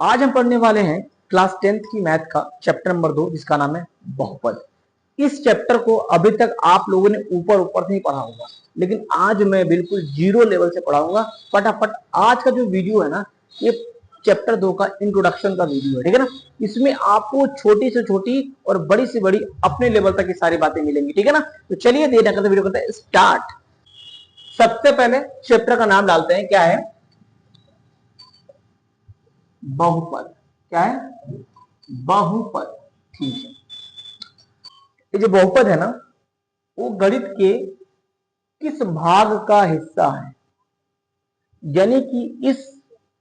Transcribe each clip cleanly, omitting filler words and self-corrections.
आज हम पढ़ने वाले हैं क्लास 10th की मैथ का चैप्टर नंबर 2 जिसका नाम है बहुपद। इस चैप्टर को अभी तक आप लोगों ने ऊपर ऊपर से ही पढ़ा होगा, लेकिन आज मैं बिल्कुल जीरो लेवल से पढ़ाऊंगा। फटाफट आज का जो वीडियो है ना, ये चैप्टर 2 का इंट्रोडक्शन का वीडियो है, ठीक है ना। इसमें आपको छोटी से छोटी और बड़ी से बड़ी अपने लेवल तक की सारी बातें मिलेंगी, ठीक है ना। तो चलिए देर ना करते वीडियो करते हैं स्टार्ट। सबसे पहले चैप्टर का नाम डालते हैं, क्या है? बहुपद। क्या है? बहुपद। ठीक है, ये जो बहुपद है ना, वो गणित के किस भाग का हिस्सा है, यानी कि इस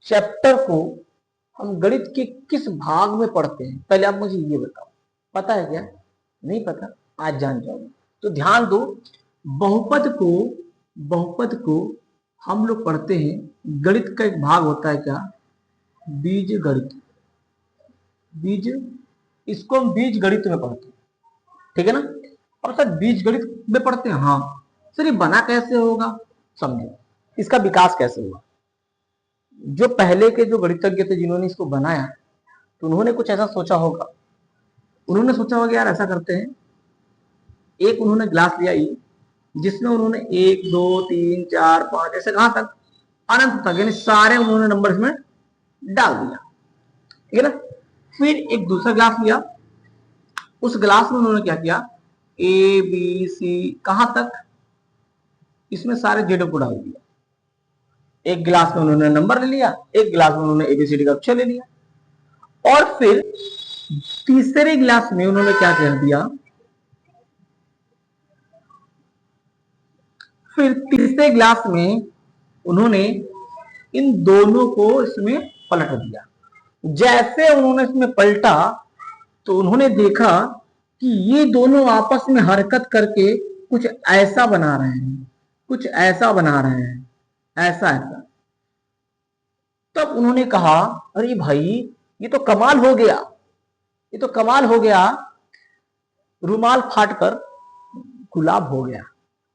चैप्टर को हम गणित के किस भाग में पढ़ते हैं, पहले आप मुझे ये बताओ। पता है क्या? नहीं पता? आज जान जाओगे। तो ध्यान दो, बहुपद को हम लोग पढ़ते हैं, गणित का एक भाग होता है क्या? बीज गणित। बीज, इसको हम बीज गणित में पढ़ते हैं, ठीक है ना। और सर बीज गणित में पढ़ते हैं, हाँ सर। ये बना कैसे होगा, समझो। इसका विकास कैसे हुआ? जो पहले के जो गणितज्ञ थे जिन्होंने इसको बनाया, तो उन्होंने कुछ ऐसा सोचा होगा। उन्होंने सोचा होगा यार ऐसा करते हैं, एक उन्होंने ग्लास लिया ये, जिसमें उन्होंने 1 2 3 4 5 ऐसे कहां तक, अनंत तक, यानी सारे उन्होंने नंबर इसमें डाल दिया, ठीक है ना। फिर एक दूसरा ग्लास लिया, उस ग्लास में उन्होंने क्या किया, ए बी सी कहां तक, इसमें सारे जेडो को डाल दिया। एक गिलास में उन्होंने नंबर ले लिया, एक गिलास में उन्होंने एबीसीडी का अक्षर ले लिया। और फिर तीसरे गिलास में उन्होंने क्या कर दिया, फिर तीसरे गिलास में उन्होंने इन दोनों को इसमें पलट दिया। जैसे उन्होंने इसमें पलटा तो उन्होंने देखा कि ये दोनों आपस में हरकत करके कुछ ऐसा बना रहे हैं, कुछ ऐसा बना रहे हैं, ऐसा ऐसा। तब उन्होंने कहा अरे भाई ये तो कमाल हो गया, ये तो कमाल हो गया, रुमाल फाटकर गुलाब हो गया।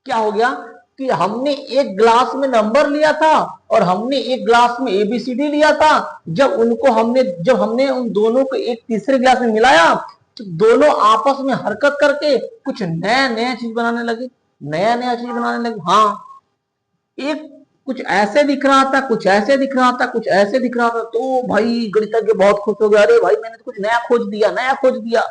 क्या हो गया कि हमने एक ग्लास में नंबर लिया था और हमने एक ग्लास में एबीसीडी लिया था। जब हमने उन दोनों को एक तीसरे ग्लास में मिलाया तो दोनों आपस में हरकत करके कुछ नया नया चीज बनाने लगे, नया नया चीज बनाने लगे। हाँ, एक कुछ ऐसे दिख रहा था, कुछ ऐसे दिख रहा था, कुछ ऐसे दिख रहा था। तो भाई गणितज्ञ बहुत खुश हो गया, अरे भाई मैंने तो कुछ नया खोज दिया, नया खोज दिया।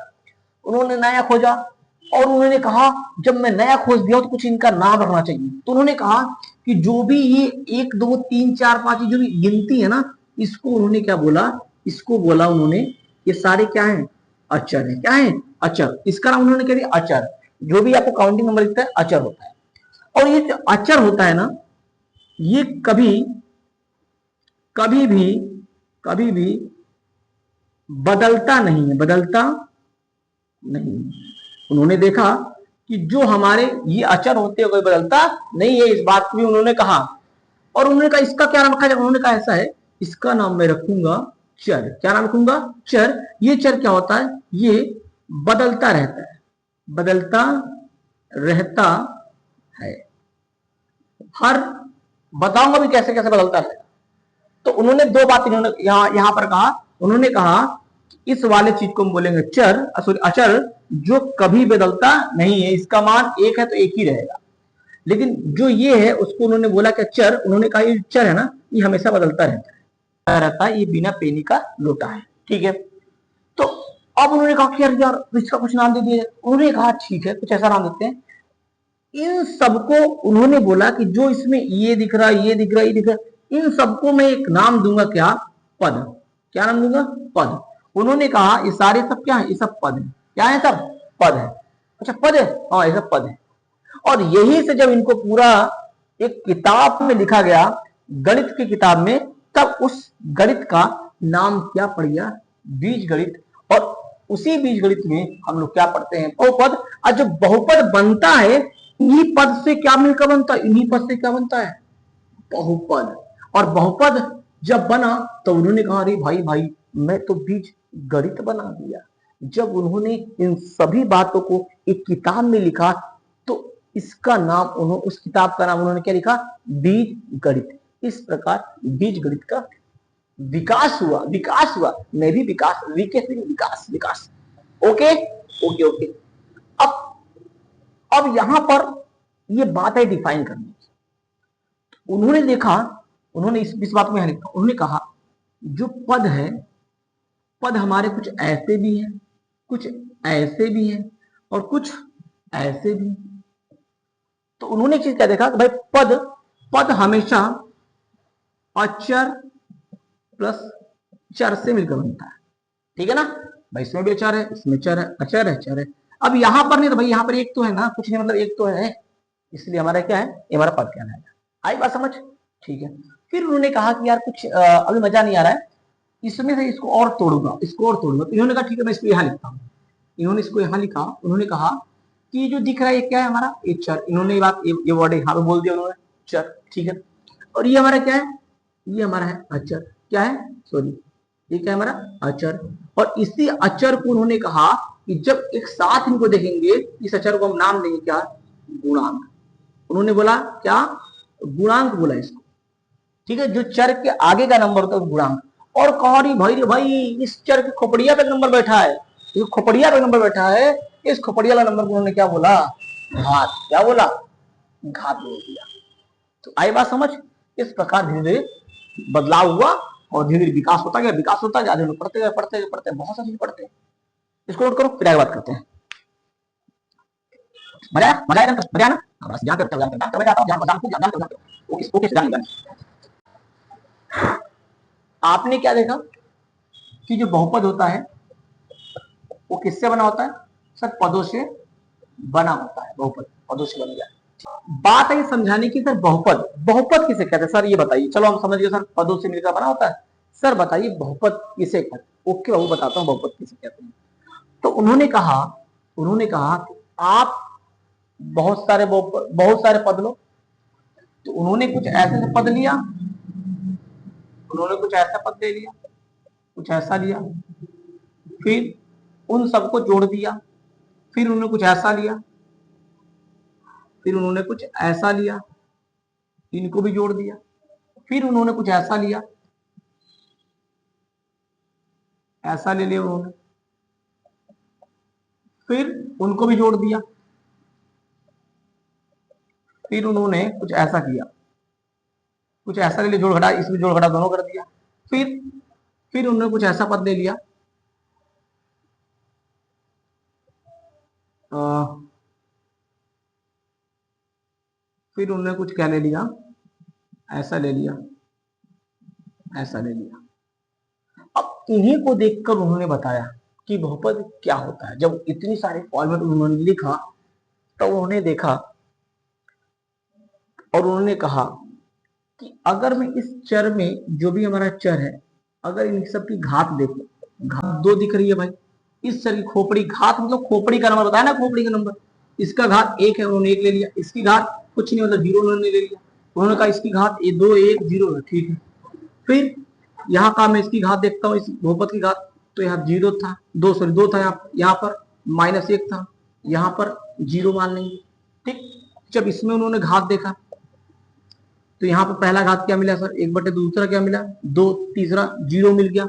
उन्होंने नया खोजा और उन्होंने कहा जब मैं नया खोज दिया तो कुछ इनका नाम रखना चाहिए। तो उन्होंने कहा कि जो भी ये 1 2 3 4 5 जो भी गिनती है ना, इसको उन्होंने क्या बोला, इसको बोला उन्होंने ये सारे क्या है, अचर है। क्या है? अचर। इसका नाम उन्होंने क्या दिया, अचर। जो भी आपको काउंटिंग नंबर दिखता है अचर होता है। और ये जो अचर होता है ना, ये कभी भी बदलता नहीं है, बदलता नहीं। उन्होंने देखा कि जो हमारे ये अचर होते हैं कोई बदलता नहीं है, इस बात को भी उन्होंने कहा। और उन्होंने कहा इसका क्या नाम रखा जाए, उन्होंने कहा ऐसा है, इसका नाम मैं रखूंगा चर। क्या नाम रखूंगा? चर। ये चर क्या होता है, ये बदलता रहता है, बदलता रहता है। हर बताऊंगा भी कैसे कैसे बदलता है। तो उन्होंने दो बात इन्होंने यहां पर कहा। उन्होंने कहा इस वाले चीज को हम बोलेंगे चर, सॉरी अचर, जो कभी बदलता नहीं है, इसका मान एक है तो एक ही रहेगा। लेकिन जो ये है उसको उन्होंने बोला कि चर। उन्होंने कहा ये चर है ना, ये हमेशा बदलता रहता है, ये बिना पेनी का लोटा है, ठीक है। तो अब उन्होंने कहा कि यार इसका कुछ नाम दे दिया। उन्होंने कहा ठीक है, कुछ ऐसा नाम देते हैं। इन सबको उन्होंने बोला कि जो इसमें ये दिख रहा है, ये दिख रहा है, ये दिख रहा है, इन सबको मैं एक नाम दूंगा, क्या? पद। क्या नाम दूंगा? पद। उन्होंने कहा ये सारे सब क्या है, ये सब पद है। क्या है? सब पद है। अच्छा पद है, हाँ ये सब पद है। और यही से जब इनको पूरा एक किताब में लिखा गया, गणित की किताब में, तब उस गणित का नाम क्या पड़ गया, बीज गणित। और उसी बीज गणित में हम लोग क्या पढ़ते हैं, बहुपद। और जो बहुपद बनता है, इन्हीं पद से क्या मिलकर बनता है, इन्हीं पद से क्या बनता है, बहुपद। और बहुपद जब बना तो उन्होंने कहा अरे भाई भाई मैं तो बीज गणित बना दिया। जब उन्होंने इन सभी बातों को एक किताब में लिखा तो इसका नाम उस किताब का नाम उन्होंने क्या लिखा, बीज गणित। इस प्रकार बीज गणित का विकास हुआ, विकास हुआ, मैं भी विकास, विकास विकास। Okay okay okay. अब यहां पर ये बात है डिफाइन करने की। उन्होंने देखा, उन्होंने इस बात में लिखा, उन्होंने कहा जो पद है, पद हमारे कुछ ऐसे भी हैं, कुछ ऐसे भी हैं और कुछ ऐसे भी। तो उन्होंने एक चीज क्या देखा कि भाई पद हमेशा अचर प्लस चर से मिलकर बनता है, ठीक है ना भाई। इसमें भी अचर है, इसमें चर है, अचर है चर है। अब यहां पर नहीं तो भाई, यहां पर एक तो है ना, कुछ नहीं मतलब एक तो है, इसलिए हमारा क्या है, ये हमारा पद कहलाएगा। आई बात समझ, ठीक है। फिर उन्होंने कहा कि यार कुछ अभी मजा नहीं आ रहा है, इसमें से इसको और तोड़ूंगा, इसको और तोड़ूंगा। तो इन्होंने कहा ठीक है मैं इसको यहां लिखता हूं। इन्होंने इसको यहां लिखा, उन्होंने कहा कि जो दिख रहा है ये क्या है हमारा, ये चर। इन्होंने ये बात, ये वर्ड यहां पे बोल दिया उन्होंने, चर, ठीक है। और ये हमारा क्या है, ये हमारा है अचर। क्या है, सॉरी, ये क्या है हमारा अचर। और इसी अचर को उन्होंने कहा कि जब एक साथ इनको देखेंगे, इस अचर को हम नाम देंगे क्या, गुणांक। उन्होंने बोला क्या, गुणांक बोला इसको, ठीक है। जो चर के आगे का नंबर होता है गुणांक। और कहा भाई इस चर की खोपड़िया पे नंबर बैठा है, ये खोपड़िया पे नंबर बैठा है, इस खोपड़िया वाला नंबर को उन्होंने क्या बोला, घात। क्या बोला, घात बोल दिया। तो आई बात समझ। इस प्रकार धीरे धीरे बदलाव हुआ और धीरे धीरे विकास होता गया, विकास होता गया। आगे पढ़ते गए पढ़ते गए पढ़ते, बहुत सारी पढ़ते हैं। इसको नोट करो, फिर आगे बात करते हैं। मजा आया, मजा आया ना, मजा आया ना। बस यहाँ करते मैं जाता हूँ, ओके। आपने क्या देखा कि जो बहुपद होता है वो किससे बना होता है, सर पदों से बना होता है। बहुपद पदों से बन गया। बात है समझाने की, सर बहुपद, बहुपद किसे कहते हैं सर, ये बताइए। चलो हम समझ गए सर पदों से मिलकर बना होता है, सर बताइए बहुपद किसे कहते हैं। ओके बाबू बताता हूँ बहुपद किसे कहते हैं। तो उन्होंने कहा कि आप बहुत सारे पद लो। तो उन्होंने कुछ ऐसे पद लिया, उन्होंने कुछ ऐसा पद ले लिया, कुछ ऐसा लिया, फिर उन सबको जोड़ दिया, फिर उन्होंने कुछ ऐसा लिया, फिर उन्होंने कुछ ऐसा लिया, इनको भी जोड़ दिया, फिर उन्होंने कुछ ऐसा लिया, ऐसा ले लिया उन्होंने, फिर उनको भी जोड़ दिया, फिर उन्होंने कुछ ऐसा किया, कुछ ऐसा ले लिया, जोड़ घटा, इसमें जोड़ घटा दोनों कर दिया, फिर उन्होंने कुछ ऐसा पद ले लिया, फिर उन्होंने कुछ क्या ले लिया, ऐसा ले लिया, ऐसा ले लिया। अब इन्हीं को देखकर उन्होंने बताया कि बहुपद क्या होता है। जब इतनी सारे फॉर्मेट उन्होंने लिखा तो उन्होंने देखा और उन्होंने कहा कि अगर मैं इस चर में, जो भी हमारा चर है, अगर इन सब की घात देखो, घात 2 दिख रही है भाई। इस चर की खोपड़ी, घात मतलब खोपड़ी का नंबर बताया ना, खोपड़ी का नंबर। इसका घात 1 है, उन्होंने 1 ले लिया। इसकी घात कुछ नहीं मतलब 0 उन्होंने ले लिया। उन्होंने कहा इसकी घात 2 1 0 है, ठीक है। फिर यहाँ का मैं इसकी घात देखता हूँ, इस बहुपद की घात, तो यहाँ 0 था, 2 था, यहाँ पर -1 था, यहाँ पर 0 मान लेंगे, ठीक। जब इसमें उन्होंने घात देखा तो यहाँ पर पहला घात क्या मिला सर, 1/2, दूसरा क्या मिला 2, तीसरा 0 मिल गया।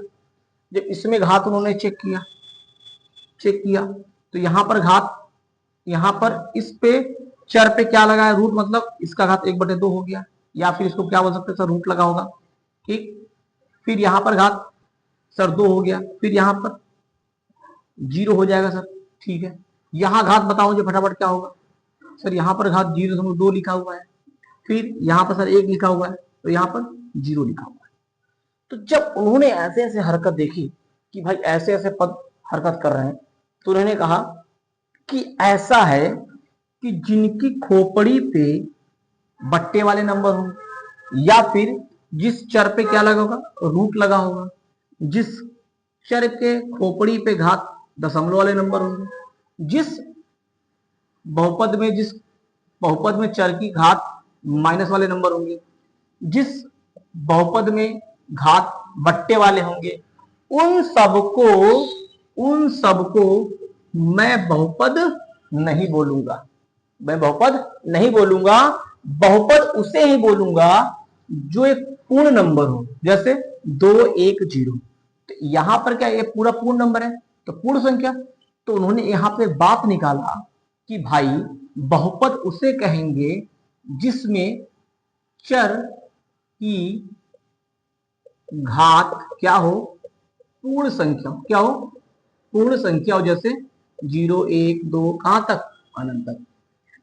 जब इसमें घात उन्होंने चेक किया तो यहाँ पर घात, यहाँ पर इस पे चर पे क्या लगा है, रूट, मतलब इसका घात 1/2 हो गया, या फिर इसको क्या बोल सकते हैं सर, रूट लगा होगा, ठीक। फिर यहाँ पर घात सर 2 हो गया, फिर यहाँ पर 0 हो जाएगा सर, ठीक है। यहाँ घात बताओ मुझे फटाफट क्या होगा सर, यहाँ पर घात 0.2 लिखा हुआ है, फिर यहाँ पर सर 1 लिखा हुआ है, तो यहाँ पर 0 लिखा हुआ है। तो जब उन्होंने ऐसे ऐसे हरकत देखी कि भाई ऐसे ऐसे पद हरकत कर रहे हैं, तो उन्होंने कहा कि ऐसा है कि जिनकी खोपड़ी पे बट्टे वाले नंबर हो, या फिर जिस चर पे क्या लगा होगा, रूट लगा होगा, जिस चर के खोपड़ी पे घात दशमलव वाले नंबर होंगे, जिस बहुपद में चर की घात माइनस वाले नंबर होंगे, जिस बहुपद में घात बट्टे वाले होंगे, उन सबको मैं बहुपद नहीं बोलूंगा। मैं बहुपद नहीं बोलूंगा, बहुपद उसे ही बोलूंगा जो एक पूर्ण नंबर हो। जैसे 210। तो यहां पर क्या, ये पूरा पूर्ण नंबर है, तो पूर्ण संख्या। तो उन्होंने यहां पे बात निकाला कि भाई बहुपद उसे कहेंगे जिसमें चर की घात क्या हो, पूर्ण संख्या। क्या हो, पूर्ण संख्या हो, जैसे 0 1 2 कहां तक, अनंत तक।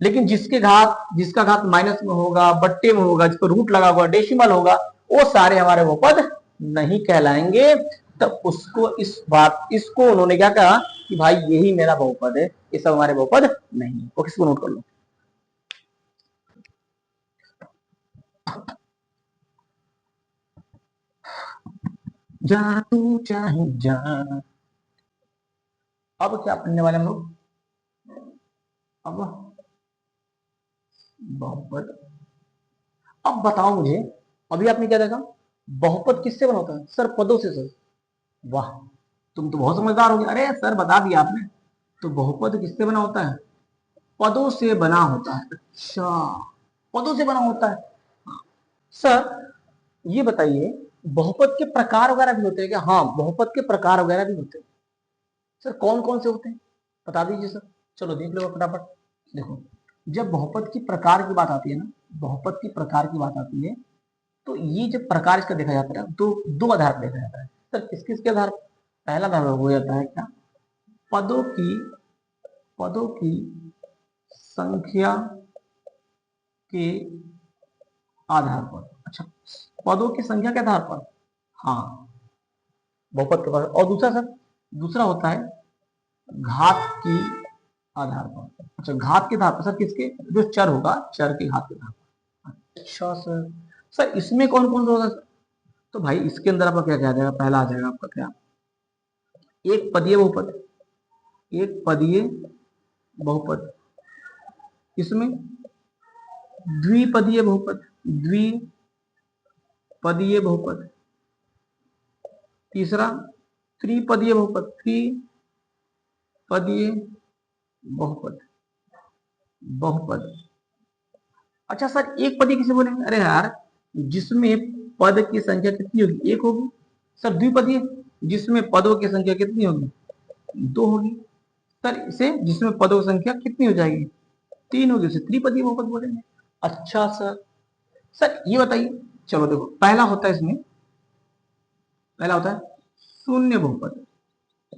लेकिन जिसका घात माइनस में होगा, बट्टे में होगा, जिसको रूट लगा होगा, डेसिमल होगा, वो सारे हमारे बहुपद नहीं कहलाएंगे। तब उसको इसको उन्होंने क्या कहा कि भाई यही मेरा बहुपद है, ये सब हमारे बहुपद नहीं। वो किसको नोट कर लो। जा तू चाहे जा। अब क्या पढ़ने वाले हम लोग, अब बहुपद। अब बताओ मुझे, अभी आपने क्या देखा, बहुपद किससे बना होता है सर, पदों से सर। वाह, तुम तो बहुत समझदार हो गए। अरे सर बता दिया आपने, तो बहुपद किससे बना होता है, पदों से बना होता है। अच्छा, पदों से बना होता है। सर ये बताइए, बहुपद के प्रकार वगैरह भी होते हैं क्या? हाँ, बहुपद के प्रकार वगैरह भी होते हैं। सर कौन कौन से होते हैं, बता दीजिए सर। चलो देख लो फटाफट। देखो, जब बहुपद की प्रकार की बात आती है ना, बहुपद की प्रकार की बात आती है, तो ये जब प्रकार इसका देखा जाता है तो दो आधार पर देखा जाता है सर। किस किस के आधार पर? पहला आधार हो जाता है क्या, पदों की पदों की संख्या के आधार पर। अच्छा, पदों की संख्या के आधार पर, हाँ, बहुपद के पास। और दूसरा सर, दूसरा होता है घात की आधार पर। अच्छा, घात के आधार पर सर, किसके, जो चर होगा, चर के घात के आधार पर। अच्छा सर, सर इसमें कौन कौन सा होगा सर? तो भाई इसके अंदर आपका क्या क्या आ जाएगा, पहला आ जाएगा आपका क्या, एक पदीय बहुपद। एक पदीय बहुपद, इसमें द्विपदीय बहुपद। द्विपदीय बहुपद। तीसरा त्रिपदीय बहुपद। त्रिपदीय बहुपद। बहुपद। अच्छा सर, एक पदी किसे बोलेंगे? अरे यार, जिसमें पद की संख्या कितनी होगी, एक होगी। सर द्विपदीय, जिसमें पदों की संख्या कितनी होगी, दो होगी। सर इसे जिसमें पदों की संख्या कितनी हो जाएगी, तीन होगी, उसे त्रिपदीय बहुपद बोलेंगे। अच्छा सर, सर ये बताइए, चलो देखो, पहला होता है इसमें, पहला होता है शून्य बहुपद।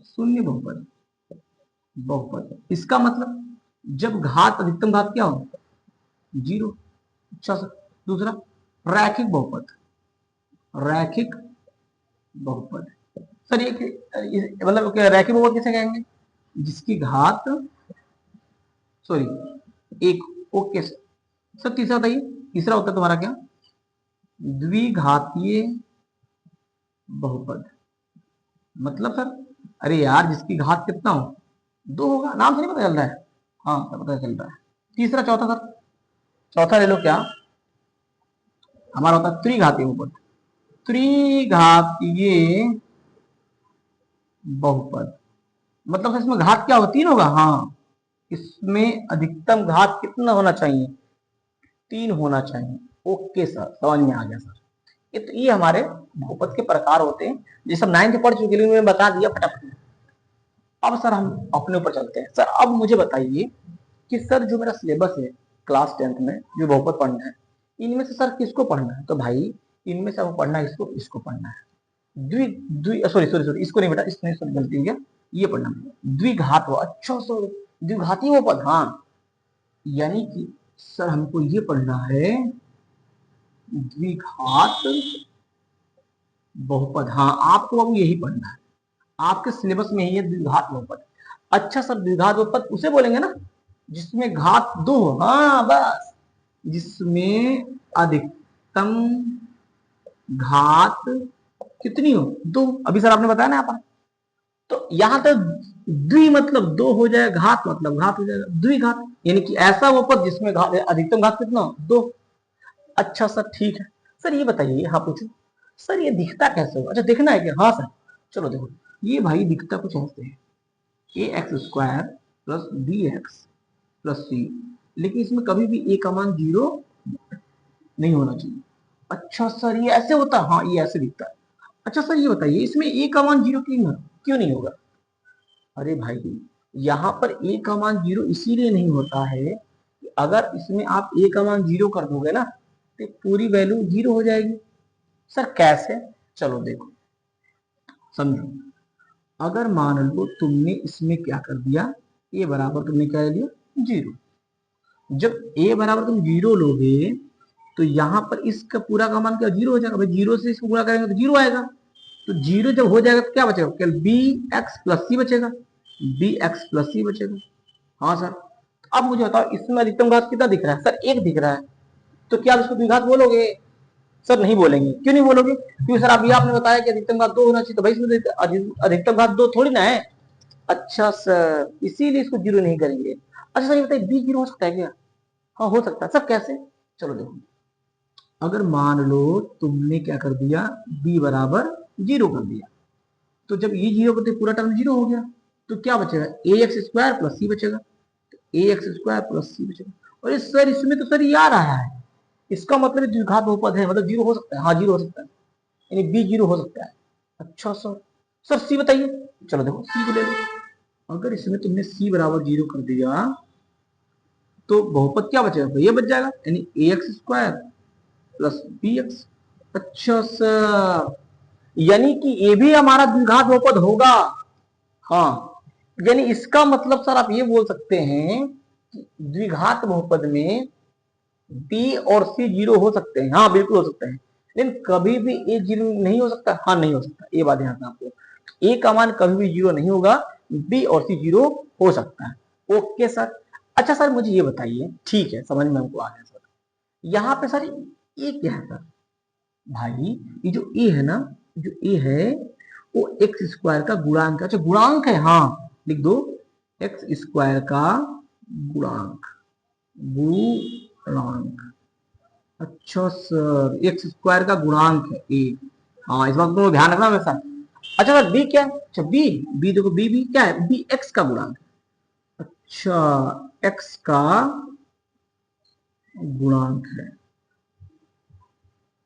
शून्य बहुपद। बहुपद इसका मतलब जब घात, अधिकतम घात क्या हो, जीरो। अच्छा सर, दूसरा रैखिक बहुपद। रैखिक बहुपद। सर ये मतलब क्या, रैखिक बहुपद किसे कहेंगे, जिसकी घात, सॉरी एक, ओके सर। तीसरा बताइए, तीसरा होता है तुम्हारा क्या, द्विघातीय बहुपद। मतलब सर, अरे यार जिसकी घात कितना हो, दो होगा, नाम से नहीं पता चल रहा है? हाँ सर पता चल रहा है। तीसरा, चौथा सर, चौथा ले लो क्या, हमारा होता है त्रिघातीय बहुपद। त्रिघातीय बहुपद मतलब सर इसमें घात क्या होगा, तीन होगा। हाँ, इसमें अधिकतम घात कितना होना चाहिए, तीन होना चाहिए। ओके सर, समझ में आ गया सर। ये हमारे बहुपद के प्रकार होते हैं, ये सब नाइन्थ पढ़ चुके हैं, मैंने बता दिया फटाफट। अब सर हम अपने ऊपर चलते हैं। सर अब मुझे बताइए कि सर जो मेरा सिलेबस है क्लास 10th में, जो बहुपद पढ़ना है, इनमें से सर किसको पढ़ना है? तो भाई इनमें से आपको पढ़ना है, इसको पढ़ना है। द्वि द्वि सॉरी सॉरी सॉरी, इसको नहीं बेटा, इसमें सॉरी गलती हो गया, ये पढ़ना है द्विघात। अच्छा सर, द्विघाती बहुपद, हाँ, यानी कि सर हमको ये पढ़ना है द्विघात बहुपद। हाँ, आपको अब यही पढ़ना है, आपके सिलेबस में ही है द्विघात बहुपद। अच्छा सर, द्विघात बहुपद उसे बोलेंगे ना जिसमें घात दो हो। हाँ बस, जिसमें अधिकतम घात कितनी हो, दो। अभी सर आपने बताया ना यहाँ पर, तो यहां तक द्वि मतलब दो हो जाए, घात मतलब घात हो जाएगा, द्विघात यानी कि ऐसा बहुपद जिसमें घात, अधिकतम घात कितना हो, दो। अच्छा सर ठीक है। सर ये बताइए, हाँ पूछो सर, ये दिखता कैसे होगा? अच्छा देखना है क्या? हाँ सर, चलो देखो, ये भाई दिखता कुछ ऐसे है, A X square plus B X plus C, लेकिन इसमें कभी भी ए का मान जीरो नहीं होना चाहिए। अच्छा सर, ये ऐसे होता है? हाँ, ये ऐसे दिखता है। अच्छा सर ये बताइए इसमें ए का मान 0 क्यों नहीं होगा? अरे भाई यहाँ पर ए का मान 0 इसीलिए नहीं होता है कि अगर इसमें आप ए का मान 0 कर दोगे ना तो पूरी वैल्यू 0 हो जाएगी। सर कैसे? चलो देखो समझो। अगर मान लो तुमने इसमें क्या कर दिया, ए बराबर तुमने क्या ले लिया 0। जब ए बराबर तुम 0 लोगे तो यहाँ पर इसका पूरा का मान क्या 0 हो जाएगा? भाई 0 से इसको पूरा करेंगे तो 0 आएगा। तो 0 जब हो जाएगा तो क्या बचेगा? केवल बी एक्स प्लस सी बचेगा, बी एक्स प्लस सी बचेगा। हाँ सर। अब मुझे बताओ इसमें अधिकतम घात कितना दिख रहा है? सर 1 दिख रहा है। तो क्या आप इसको द्विघात बोलोगे? सर नहीं बोलेंगे। क्यों नहीं बोलोगे? क्योंकि सर अभी आपने बताया कि अधिकतम घात 2 होना चाहिए, तो भाई इसमें अधिकतम घात 2 थोड़ी ना है। अच्छा सर इसीलिए इसको 0 नहीं करेंगे। अच्छा सर ये बताइए बी 0 हो सकता है क्या? हाँ हो सकता है। सर कैसे? चलो देखो। अगर मान लो तुमने क्या कर दिया, b बराबर 0 कर दिया, तो जब ये 0 करते पूरा टर्म 0 हो गया, तो क्या बचेगा? ए एक्स स्क्वायर प्लस सी बचेगा। ए एक्स स्क्वायर प्लस सी बचेगा। और ये सर इसमें तो सर ये आ रहा है, इसका मतलब द्विघात बहुपद है, मतलब 0 हो सकता है। हाँ 0 हो सकता है, यानी बी 0 हो सकता है। अच्छा सर। सर सी बताइए। चलो देखो सी को ले लो। अगर इसमें तुमने सी बराबर 0 कर दिया तो बहुपद क्या बचेगा? तो ये बच जाएगा, यानी A X square plus B X. अच्छा सर यानी कि ये भी हमारा द्विघात बहुपद होगा। हाँ यानी इसका मतलब सर आप ये बोल सकते हैं कि द्विघात बहुपद में बी और सी 0 हो सकते हैं। हाँ बिल्कुल हो सकते हैं, लेकिन कभी भी ए 0 नहीं हो सकता। हाँ नहीं हो सकता, ये बात ध्यान रखना आपको। ए का मान कभी भी 0 नहीं होगा, बी और सी 0 हो सकता है। Okay sir. अच्छा सर मुझे ये बताइए, ठीक है समझ में हमको आ गया सर। यहाँ पे सर ये क्या है सर? भाई ये जो ए है ना, जो ए है वो एक्स स्क्वायर का गुणांक है। अच्छा गुणांक है, हाँ लिख दो एक्स स्क्वायर का गुणांक, गुणांक। अच्छा सर एक्स स्क्वायर का गुणांक है ए। हाँ इस बात को ध्यान रखना मेरे साथ। अच्छा सर बी क्या है? अच्छा बी, बी देखो बी भी क्या है? बी एक्स का गुणांक है। अच्छा एक्स का गुणांक है।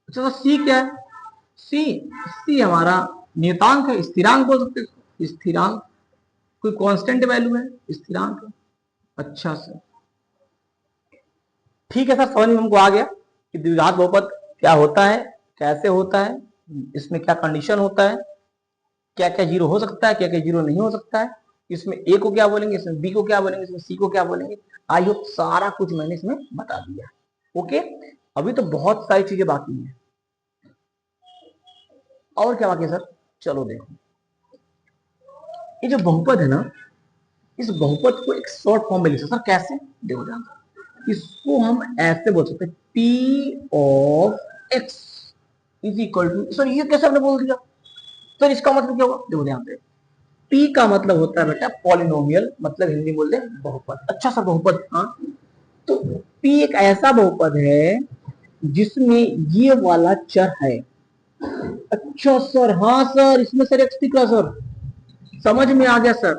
अच्छा तो सी क्या है? सी, सी हमारा नियतांक है, स्थिरांक बोल सकते हैं। स्थिरांक कोई कांस्टेंट वैल्यू है, स्थिरांक है। अच्छा सर ठीक है सर, समझ में हमको आ गया कि द्विघात बहुपद क्या होता है, कैसे होता है, इसमें क्या कंडीशन होता है, क्या क्या 0 हो सकता है, क्या क्या 0 नहीं हो सकता है, इसमें ए को क्या बोलेंगे, इसमें बी को क्या बोलेंगे, इसमें सी को क्या बोलेंगे। आई होप सारा कुछ मैंने इसमें बता दिया। ओके अभी तो बहुत सारी चीजें बाकी है। और क्या बाकी है सर? चलो देखो ये जो बहुपद है ना, इस बहुपद को एक शॉर्ट फॉर्म में लिख सकते सर। कैसे? देखो ध्यान से। इसको हम ऐसे बोल सकते हैं P of X is equal to, sir ये कैसे आपने बोल दिया? सर इसका मतलब क्या होगा? देखो ध्यान से। पी का मतलब होता है बेटा पॉलिनोमियल, मतलब हिंदी बोल दे बहुपद। अच्छा सर बहुपद, हाँ तो पी एक ऐसा बहुपद है जिसमें ये वाला चर है। अच्छा सर, हाँ सर इसमें सर एक्स दिख रहा सर, समझ में आ गया सर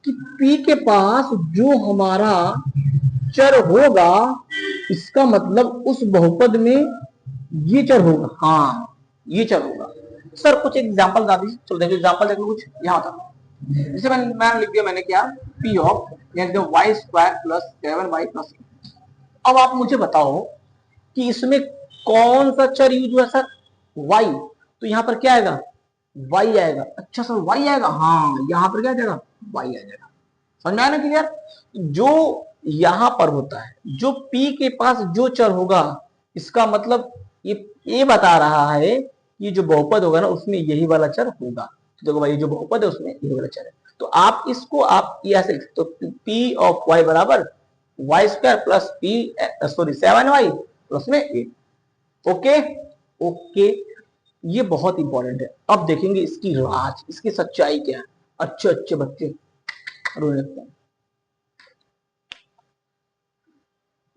कि P के पास जो हमारा चर होगा इसका मतलब उस बहुपद में ये चर होगा। हाँ ये चर होगा। सर कुछ एग्जांपल बता दीजिए। चलो देखो एग्जांपल देखो कुछ यहाँ था। जैसे मैंने लिख दिया, मैंने क्या P of Y square plus 7y plus. अब आप मुझे बताओ कि इसमें कौन सा चर यूज हुआ सर? y। तो यहाँ पर क्या आएगा? y आएगा। अच्छा सर y आएगा, हाँ यहाँ पर क्या आ जाएगा? y आ जाएगा। समझ में आया ना क्लियर? जो यहां पर होता है, जो p के पास जो चर होगा इसका मतलब ये बता रहा है कि जो बहुपद होगा ना उसमें यही वाला चर होगा। तो देखो भाई जो बहुपद है उसमें यही वाला चर है। तो आप इसको आप ऐसे लिख सकते हो, p ऑफ y बराबर Y square plus P sorry 7y plus में 8। ओके ओके ये बहुत इंपॉर्टेंट है। अब देखेंगे इसकी राज, इसकी सच्चाई क्या है। अच्छे अच्छे बच्चे रोने लगते हैं।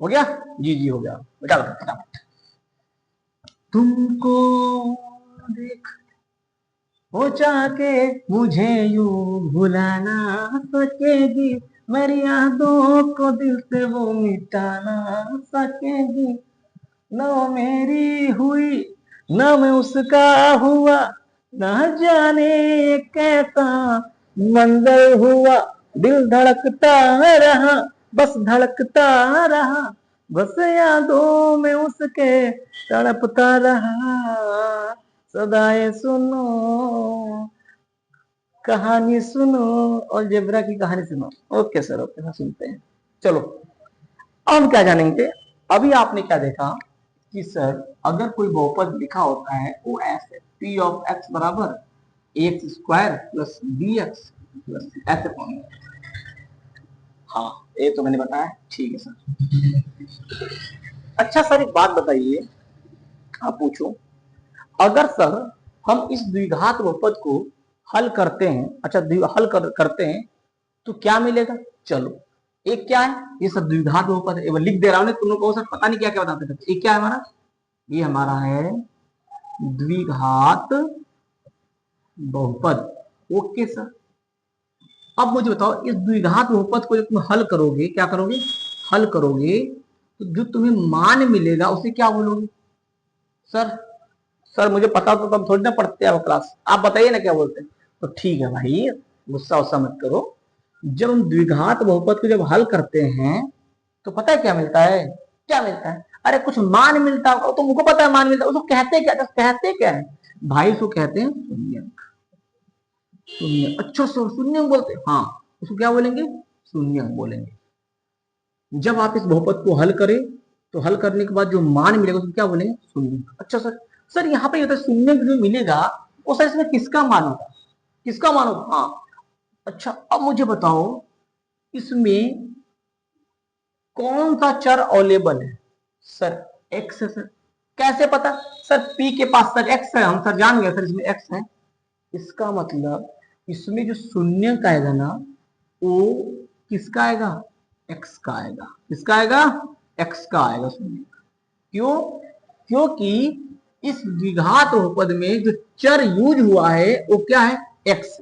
हो गया? जी जी हो गया बेटा, बेटा तुमको देख वो चाह के मुझे यूं भुला ना सकेगी, मेरी यादों को दिल से वो मिटा ना सकेगी। न वो मेरी हुई न मैं उसका हुआ, न जाने कैसा मंजर हुआ, दिल धड़कता रहा, बस धड़कता रहा, बस यादों में उसके तड़पता रहा, सदाएं सुनो कहानी सुनो और जेब्रा की कहानी सुनो। ओके सर, ओके सर, सुनते हैं। चलो अब हम क्या जानेंगे। अभी आपने क्या देखा कि सर अगर कोई बहुपद लिखा होता है वो ऐसे पी ऑफ एक्स बराबर X square plus B X plus ऐसे फॉर्म। हाँ, ये तो मैंने बताया, ठीक है सर। अच्छा सर एक बात बताइए, आप पूछो, अगर सर हम इस द्विघात बहुपद को हल करते हैं, अच्छा करते हैं तो क्या मिलेगा। चलो एक क्या है, ये सब द्विघात बहुपद है, वो लिख दे रहा हूं, तुम लोग को सर पता नहीं क्या क्या बताते थे। एक क्या है हमारा, ये हमारा है द्विघात बहुपद। ओके सर, अब मुझे बताओ इस द्विघात बहुपद को जब तुम हल करोगे, क्या करोगे, हल करोगे तो जो तुम्हें मान मिलेगा उसे क्या बोलोगे। सर सर मुझे पता तो तब थोड़ी ना पढ़ते हैं क्लास, आप बताइए ना क्या बोलते हैं। तो ठीक है भाई, गुस्सा उस्सा मत करो। जब हम द्विघात बहुपद को जब हल करते हैं तो पता है क्या मिलता है, क्या मिलता है, अरे कुछ मान मिलता होगा, तो मुझको पता है मान मिलता है, उसको कहते क्या, कहते क्या है भाई, उसको कहते हैं शून्यक। शून्य, अच्छा सर शून्यक बोलते हैं, हाँ उसको क्या बोलेंगे, शून्यक बोलेंगे। जब आप इस बहुपद को हल करें तो हल करने के बाद जो मान मिलेगा उसको क्या बोलेंगे, शून्य। अच्छा सर, सर यहाँ पे शून्य जो मिलेगा वो सर इसमें किसका मान होगा, किसका मान होगा, हाँ। अच्छा अब मुझे बताओ इसमें कौन सा चर अवेलेबल है, सर एक्स है सर। कैसे पता, सर पी के पास सर एक्स है, हम सर जान गए सर इसमें एक्स है। इसका मतलब इसमें जो शून्य का आएगा ना वो किसका आएगा, एक्स का आएगा, किसका आएगा, एक्स का आएगा शून्य। क्यों, क्योंकि इस द्विघात बहुपद में जो चर यूज हुआ है वो क्या है, एक्स।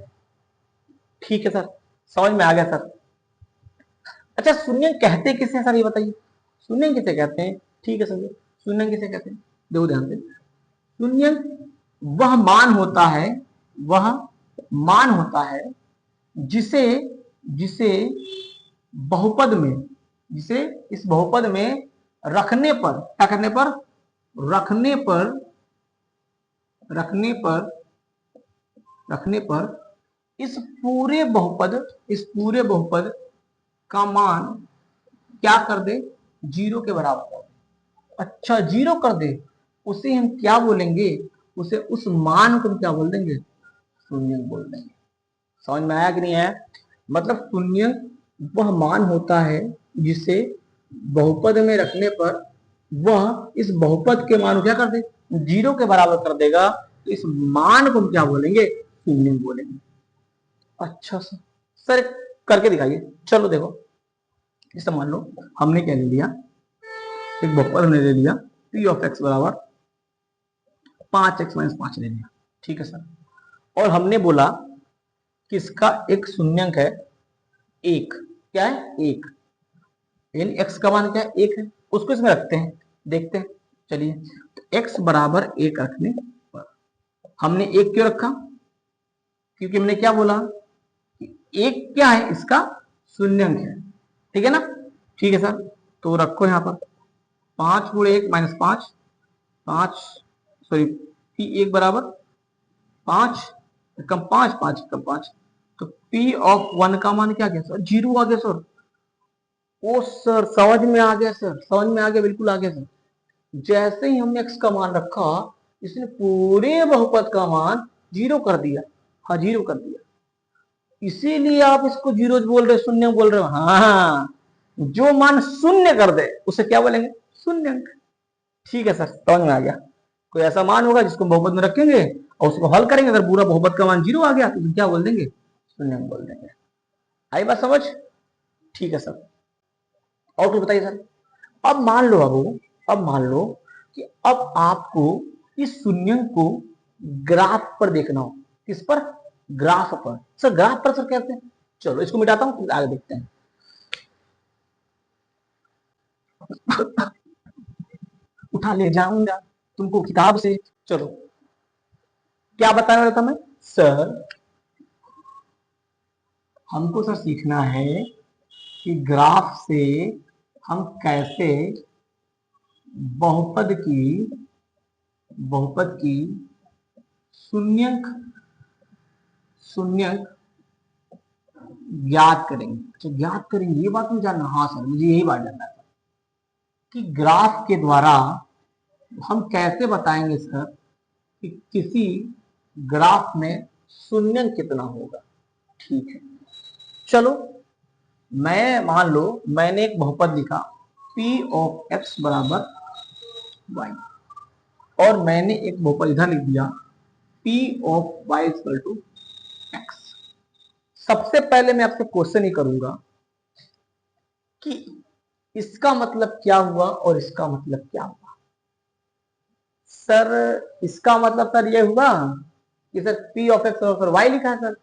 ठीक है सर, समझ में आ गया सर। अच्छा शून्य कहते किसे सर ये बताइए, शून्य किसे कहते हैं, ठीक है सर, शून्य किसे कहते हैं, देखो ध्यान से। शून्य वह मान होता है, वह मान होता है जिसे जिसे बहुपद में, जिसे इस बहुपद में रखने पर, क्या करने पर, रखने पर, रखने पर, रखने पर इस पूरे बहुपद, इस पूरे बहुपद का मान क्या कर दे, जीरो के बराबर कर दे। अच्छा जीरो कर दे, उसे हम क्या बोलेंगे, उसे उस मान को हम क्या बोल देंगे, शून्य बोल देंगे। समझ में आया कि नहीं आया, मतलब शून्य वह मान होता है जिसे बहुपद में रखने पर वह इस बहुपद के मान को क्या कर दे, जीरो के बराबर कर देगा, तो इस मान को हम क्या बोलेंगे, शून्य बोलेंगे। अच्छा सर, सर करके दिखाइए, चलो देखो। जैसे मान लो हमने क्या ले लिया, एक बहुपद हमने ले लिया पी ऑफ एक्स बराबर 5x-5 ले लिया, ठीक है सर। और हमने बोला कि इसका एक शून्यंक है एक, क्या है एक, यानी एक्स का मान क्या है, एक है, उसको इसमें रखते हैं, देखते हैं। चलिए तो एक्स बराबर एक रखने पर हमने एक क्यों रखा, क्योंकि हमने क्या बोला कि एक क्या है, इसका शून्यंक है, ठीक है ना, ठीक है सर। तो रखो यहां पर 5 × 1 - 5, 5 सॉरी पी एक बराबर 5 कम 5, 5 कम 5, तो पी ऑफ 1 का मान क्या गया सर, जीरो आ गया सर। ओ सर समझ में आ गया सर, समझ में आ गया, बिल्कुल आ गया सर। जैसे ही हमने एक्स का मान रखा इसने पूरे बहुपद का मान जीरो कर दिया, हाँ जीरो कर दिया, इसीलिए आप इसको जीरो बोल रहे, शून्य बोल रहे हो, हाँ जो मान शून्य कर दे उसे क्या बोलेंगे, शून्य। ठीक है सर, समझ में आ गया। कोई ऐसा मान होगा जिसको बहुपद में रखेंगे और उसको हल करेंगे, अगर पूरा बहुपद का मान जीरो आ गया तो क्या बोल देंगे, शून्य बोल देंगे। आई बात समझ, ठीक है सर। और कुछ बताइए सर। अब मान लो बाबू, अब मान लो कि अब आपको इस शून्य को ग्राफ पर देखना हो, किस पर, ग्राफ पर। सर ग्राफ पर सर कहते हैं, चलो इसको मिटाता हूं, आगे देखते हैं। उठा ले जाऊंगा तुमको किताब से, चलो क्या बताने वाला था मैं सर? हमको सर सीखना है कि ग्राफ से हम कैसे बहुपद की शून्यंक शून्यंक ज्ञात करेंगे। अच्छा ज्ञात करेंगे, ये बात मुझे जानना। हाँ सर मुझे यही बात जानना था कि ग्राफ के द्वारा हम कैसे बताएंगे सर कि किसी ग्राफ में शून्यंक कितना होगा। ठीक है, चलो मैं मान लो मैंने एक बहुपद लिखा p ऑफ x बराबर y, और मैंने एक बहुपद इधर लिख दिया p of y equal to x। सबसे पहले मैं आपसे क्वेश्चन ही करूंगा कि इसका मतलब क्या हुआ और इसका मतलब क्या हुआ। सर इसका मतलब सर ये हुआ कि सर p ऑफ x और y लिखा है sir.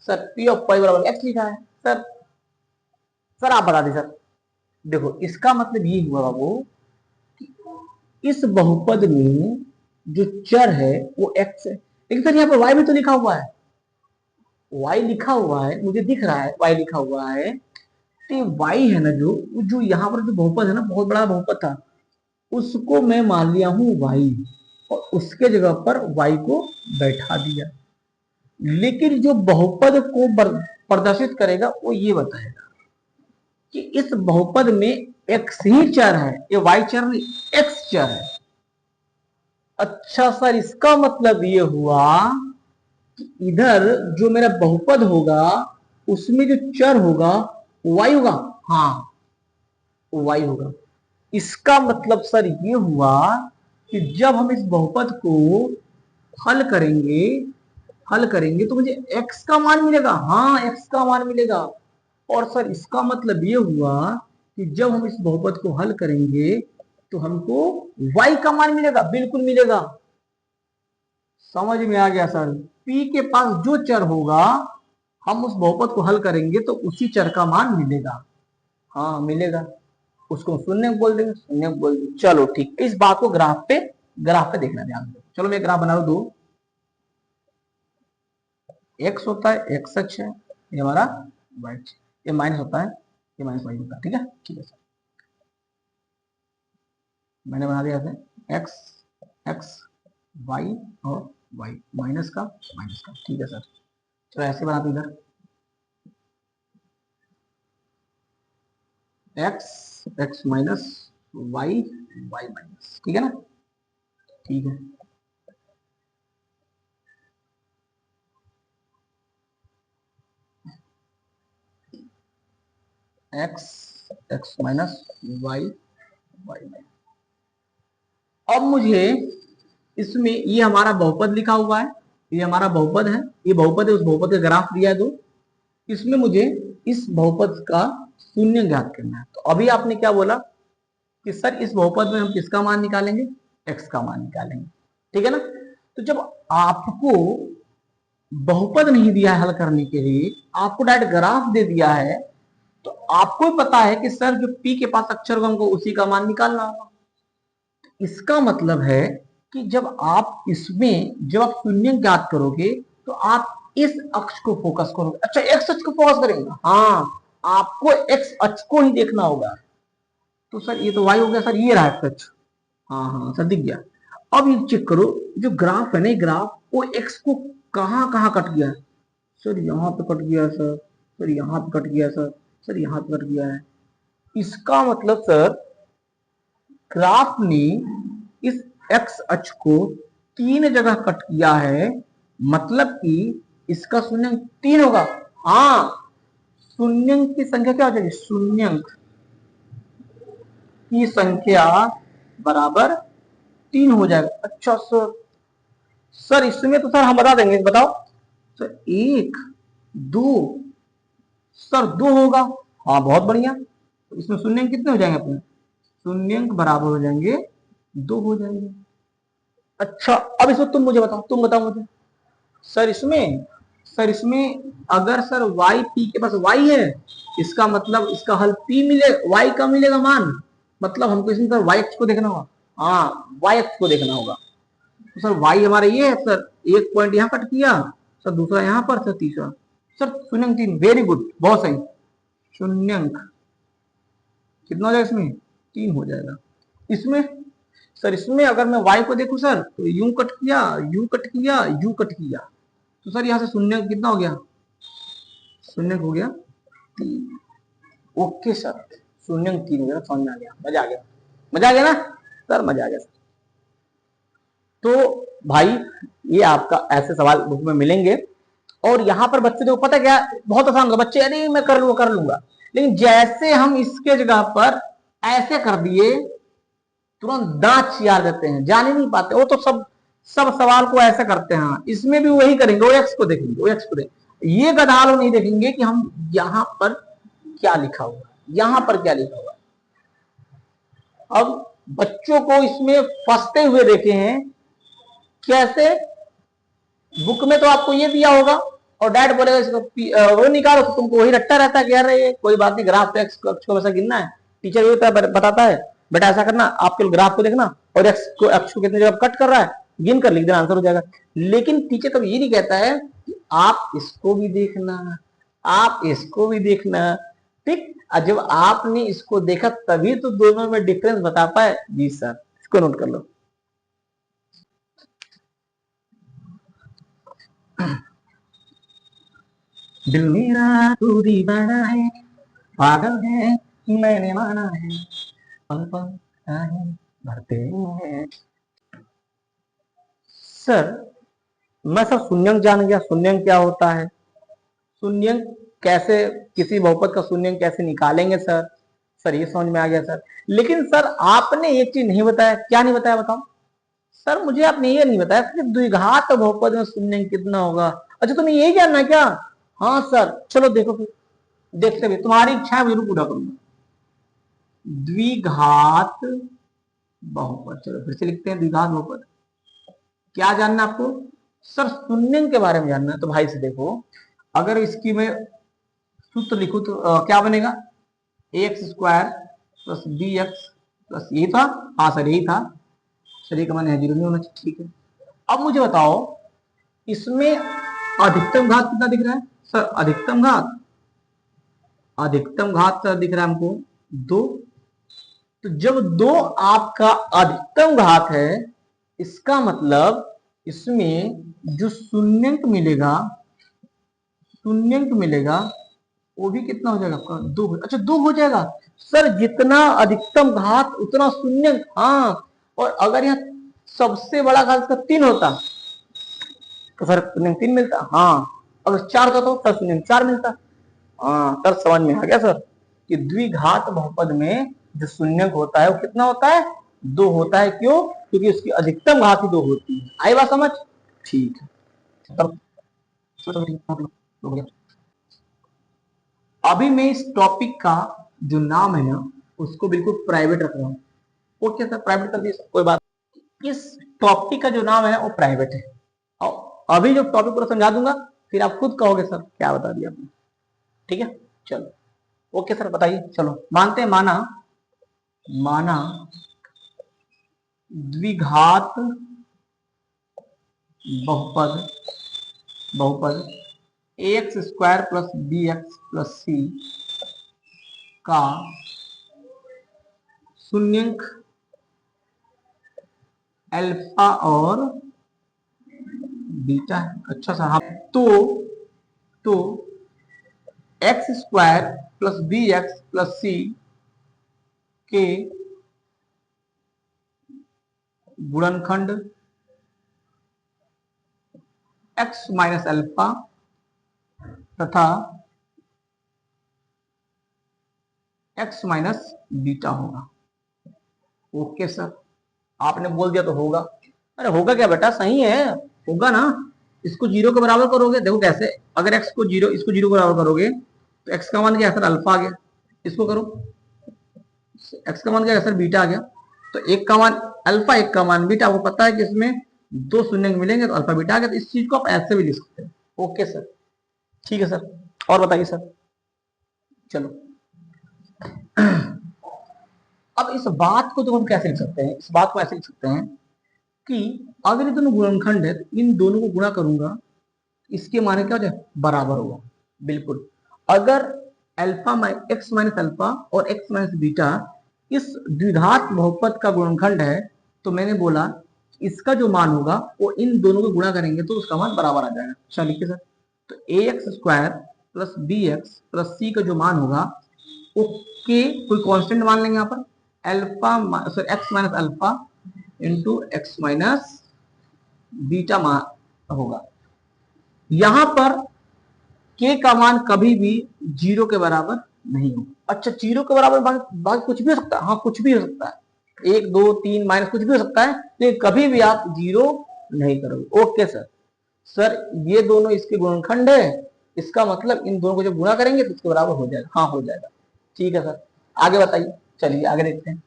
Sir p of y बराबर x लिखा है सर। सर आप बता दीजिए सर। देखो इसका मतलब ये हुआ बाबू कि इस बहुपद में जो चर है वो x है, लेकिन सर यहाँ पर y भी तो लिखा हुआ है। y लिखा हुआ है, मुझे दिख रहा है y लिखा हुआ है, तो y है ना जो यहाँ पर जो बहुपद है ना, बहुत बड़ा बहुपद था, उसको मैं मान लिया हूं y और उसके जगह पर y को बैठा दिया। लेकिन जो बहुपद को प्रदर्शित करेगा वो ये बताएगा कि इस बहुपद में x ही चर है, ये y चर नहीं x चर है। अच्छा सर इसका मतलब ये हुआ कि इधर जो मेरा बहुपद होगा उसमें जो चर होगा y होगा। हाँ y होगा। इसका मतलब सर ये हुआ कि जब हम इस बहुपद को हल करेंगे तो मुझे x का मान मिलेगा। हाँ x का मान मिलेगा। और सर इसका मतलब ये हुआ कि जब हम इस बहुपद को हल करेंगे तो हमको y का मान मिलेगा। बिल्कुल मिलेगा। समझ में आ गया सर? p के पास जो चर होगा हम उस बहुपद को हल करेंगे तो उसी चर का मान मिलेगा। हाँ मिलेगा। उसको शून्य बोल देंगे, शून्य बोल देंगे। चलो ठीक, इस बात को ग्राफ पे देखना ध्यान दो। चलो मैं ग्राफ बना रहा हूं। दो x होता है x अक्ष है, ये हमारा y अक्ष, ये माइनस होता है, ये माइनस y होता है। ठीक है, ठीक है सर, मैंने बना दिया x x y और y माइनस का माइनस का। ठीक है सर, चलो ऐसे बनाते इधर x x minus y y minus. ठीक है ना, ठीक है। x x minus y y minus. अब मुझे इसमें ये हमारा बहुपद लिखा हुआ है, ये हमारा बहुपद है, ये बहुपद है, उस बहुपद का ग्राफ दिया है दो। इसमें मुझे इस बहुपद का शून्य ज्ञात करना है। तो अभी आपने क्या बोला कि सर इस बहुपद में हम किसका मान निकालेंगे, x का मान निकालेंगे। ठीक है ना। तो जब आपको बहुपद नहीं दिया है हल करने के लिए, आपको डायरेक्ट ग्राफ दे दिया है, तो आपको पता है कि सर जो p के पास अक्षर होगा हमको उसी का मान निकालना होगा। इसका मतलब है कि जब आप शून्य ज्ञात करोगे तो आप इस अक्ष को फोकस करोगे। अच्छा एक्स अक्ष को फोकस करेंगे। हाँ आपको एक्स अक्ष को ही देखना होगा। तो सर ये तो वाई हो गया सर, ये रहा एक्स अक्ष। हाँ हाँ सर दिख गया। अब ये चेक करो, जो ग्राफ है ना ग्राफ, वो एक्स को कहां कहां कट गया है। सर यहाँ पे कट गया सर, सर यहाँ पे कट गया सर, सर यहाँ पे कट गया है। इसका मतलब सर ग्राफ ने इस एक्स अक्ष को 3 जगह कट किया है, मतलब कि इसका शून्यंक 3 होगा। हाँ शून्यंक की संख्या क्या हो जाएगी, शून्यंक की संख्या बराबर 3 हो जाएगा। अच्छा सर, सर इसमें तो सर हम बता देंगे, बताओ सर 1 2, सर 2 होगा। हाँ बहुत बढ़िया। तो इसमें शून्यंक कितने हो जाएंगे अपने, शून्यंक बराबर हो जाएंगे 2 हो जाएंगे। अच्छा अब इसमें तुम मुझे बताओ, तुम बताओ मुझे। सर इसमें अगर सर y p के पास y है, इसका मतलब इसका हल p मिले, y का मिलेगा मान, मतलब हमको इसमें सर y अक्ष को देखना होगा। हाँ y अक्ष को देखना होगा। तो सर y हमारा ये है सर, एक पॉइंट यहाँ कट किया सर, दूसरा यहाँ पर सर, तीसरा सर शून्यंक 3। वेरी गुड, बहुत सही। शून्यंक कितना हो जाएगा इसमें? 3 हो जाएगा। इसमें सर, इसमें अगर मैं y को देखूं सर तो यूं कट किया, यू कट किया, यू कट किया, तो सर यहाँ से शून्यंक कितना हो गया? शून्यंक हो गया 3। ओके सर, शून्यंक 3 हो गया, समझ में आ गया, मजा आ गया, मजा आ गया ना सर, मजा आ गया। तो भाई ये आपका ऐसे सवाल बुक में मिलेंगे। और यहाँ पर बच्चे देखो, पता क्या, बहुत आसान होगा, बच्चे अरे मैं कर लूंगा, लेकिन जैसे हम इसके जगह पर ऐसे कर दिए तुरंत दांत चियार देते हैं, जान ही नहीं पाते। वो तो सब सवाल को ऐसे करते हैं, इसमें भी वही करेंगे, ओ एक्स को देखेंगे, ओ एक्स को देखेंगे। ये गधा लोग नहीं देखेंगे कि हम यहाँ पर क्या लिखा हुआ, यहाँ पर क्या लिखा हुआ। अब बच्चों को इसमें फंसते हुए देखे हैं कैसे। बुक में तो आपको ये दिया होगा और डैड बोलेगा इसको वो निकालो, तो तुमको वही रट्टा रहता है कि यार ये कोई बात नहीं, ग्राफ पे एक्स को वैसा गिनना है। टीचर ये बताता है बेटा ऐसा करना, आपके ग्राफ को देखना और एक्स को कितने जगह कट कर रहा है गिन कर लिख देना, आंसर हो जाएगा। लेकिन टीचर कभी ये नहीं कहता है कि आप इसको भी देखना, आप इसको भी देखना, ठीक। जब आपने इसको देखा तभी तो दोनों में डिफरेंस बता पाए। जी सर, इसको नोट कर लो। दिल मेरा तू दीवाना है, पागल है मैंने माना है, पल पल भरते हैं। सर मैं सर शून्यंक जान गया, शून्यंक क्या होता है, शून्यंक कैसे, किसी बहुपद का शून्यंक कैसे निकालेंगे सर, सर ये समझ में आ गया सर। लेकिन सर आपने एक चीज नहीं बताया, क्या नहीं बताया बताओ सर, मुझे आपने ये नहीं बताया कि द्विघात बहुपद में शून्यंक कितना होगा। अच्छा तुम्हें यही जानना है क्या? हाँ सर, चलो देखो फिर, देखते हुए तुम्हारी इच्छा है जरूर पूरा करूंगा। द्विघात बहुपद, चलो फिर से लिखते हैं, द्विघात बहुपद। क्या जानना आपको? सर शून्यंक के बारे में जानना है। तो भाई से देखो, अगर इसकी मैं सूत्र लिखूं तो क्या बनेगा? X square plus B X plus, यही था, हाँ सर यही था सर, ये का मान है 0 नहीं होना चाहिए, ठीक है। अब मुझे बताओ इसमें अधिकतम घात कितना दिख रहा है सर? अधिकतम घात, अधिकतम घात सर दिख रहा है हमको 2। तो जब 2 आपका अधिकतम घात है, इसका मतलब इसमें जो शून्यंक मिलेगा, शून्यंक मिलेगा वो भी कितना हो जाएगा आपका? 2। अच्छा 2 हो जाएगा सर, जितना अधिकतम घात उतना शून्यंक। हाँ, और अगर यह सबसे बड़ा घात इसका 3 होता तो सर शून्यंक 3 मिलता। हाँ, अगर 4 का तो सर शून्यंक 4 मिलता। हाँ सर, समझ में आ गया सर कि द्विघात बहुपद में जो शून्यंक होता है वो कितना होता है? 2 होता है। क्यों? क्योंकि उसकी अधिकतम घात ही 2 होती है। आई बात समझ? ठीक है। अभी मैं इस टॉपिक का जो नाम है ना उसको बिल्कुल प्राइवेट रख रहा हूँ। ओके सर, प्राइवेट कर दिए, कोई बात। इस टॉपिक का जो नाम है ना वो प्राइवेट है। और अभी जो टॉपिक पूरा समझा दूंगा, फिर आप खुद कहोगे सर क्या बता दिया आपने। ठीक है, चलो ओके सर, बताइए। चलो मानते हैं, माना माना द्विघात बहुपद, बहुपद X square plus B X plus C का शून्यंक अल्फा और बीटा है। अच्छा सा, हाँ, तो X square plus B X plus C के गुणनखंड एक्स माइनस अल्फा तथा एक्स माइनस बीटा होगा। ओके सर, आपने बोल दिया तो होगा। अरे होगा क्या बेटा, सही है, होगा ना। इसको 0 के बराबर करोगे, देखो कैसे, अगर x को 0, इसको 0 के बराबर करोगे तो x का मान क्या है सर? अल्फा आ गया। इसको करो, x का मान क्या है सर? बीटा आ गया। तो एक का मान अल्फा, एक का मान बीटा। आपको पता है कि इसमें 2 शून्य मिलेंगे तो अल्फा बीटा आ गया। तो इस चीज को आप ऐसे भी लिख सकते हैं। ओके सर, ठीक है सर, और बताइए सर। चलो अब इस बात को तो हम कैसे लिख सकते हैं? इस बात को ऐसे लिख सकते हैं कि अगर ये दोनों गुणनखंड है तो इन दोनों को गुणा करूंगा, इसके माने क्या हो जाए, बराबर होगा। बिल्कुल, अगर अल्फा एक्स माइनस अल्फा और एक्स माइनस बीटा इस द्विघात बहुपद का गुणनखंड है, तो मैंने बोला इसका जो मान होगा वो इन दोनों को गुणा करेंगे तो उसका मान बराबर आ जाएगा। अच्छा लिखिए सर, तो A X square plus B X plus C का जो मान होगा वो के कोई कांस्टेंट मान लेंगे यहाँ पर, alpha sir x minus alpha into x minus beta मान होगा। यहां पर के का मान कभी भी 0 के बराबर नहीं होगा। अच्छा 0 के बराबर बाकी कुछ भी हो सकता है, हाँ कुछ भी हो सकता है, 1 2 3 माइनस कुछ भी हो सकता है, लेकिन कभी भी आप 0 नहीं करोगे। ओके सर, सर ये दोनों इसके गुणनखंड है, इसका मतलब इन दोनों को जब गुणा करेंगे तो इसके बराबर हो जाएगा। हाँ हो जाएगा, ठीक है सर। आगे बताइए, चलिए आगे देखते हैं।